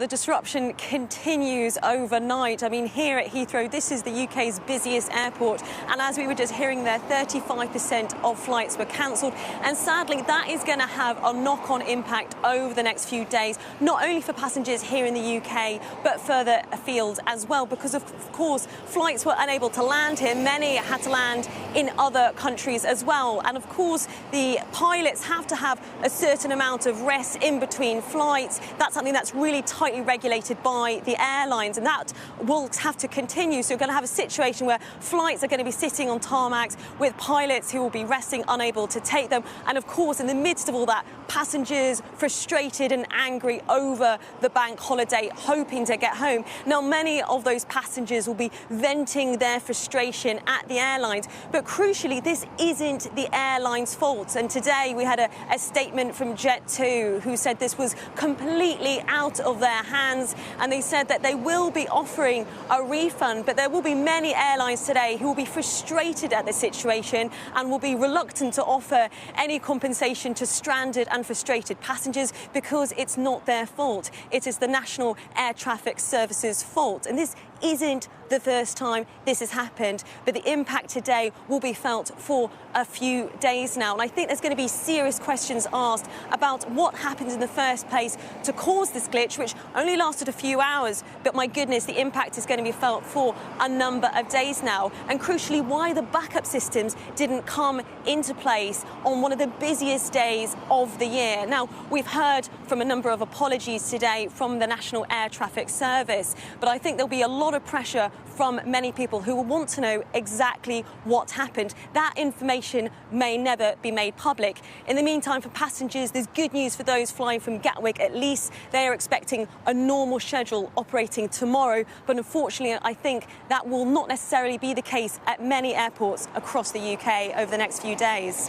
the disruption continues overnight. I mean, here at Heathrow, this is the UK's busiest airport, and as we were just hearing there, 35% of flights were cancelled, and sadly that is going to have a knock-on impact over the next few days, not only for passengers here in the UK but further afield as well, because of course flights were unable to land here. Many had to land in other countries as well, and of course the pilots have to have a certain amount of rest in between flights. That's something that's really tightly regulated by the airlines, and that will have to continue. So you're going to have a situation where flights are going to be sitting on tarmacs with pilots who will be resting, unable to take them. And of course, in the midst of all that, passengers frustrated and angry over the bank holiday, hoping to get home. Now, many of those passengers will be venting their frustration at the airlines, but crucially, this isn't the airline's fault. And today we had a statement from Jet2 who said this was completely out of their hands, and they said that they will be offering a refund, but there will be many airlines today who will be frustrated at the situation and will be reluctant to offer any compensation to stranded and frustrated passengers because it's not their fault. It is the National Air Traffic Service's fault, and this isn't the first time this has happened, but the impact today will be felt for a few days now. And I think there's going to be serious questions asked about what happened in the first place to cause this glitch, which only lasted a few hours, but my goodness, the impact is going to be felt for a number of days now. And crucially, why the backup systems didn't come into place on one of the busiest days of the year. Now, we've heard from a number of apologies today from the National Air Traffic Service, but I think there'll be a lot of pressure from many people who will want to know exactly what happened. That information may never be made public. In the meantime, for passengers, there's good news for those flying from Gatwick. At least they are expecting a normal schedule operating tomorrow, but unfortunately I think that will not necessarily be the case at many airports across the UK over the next few days.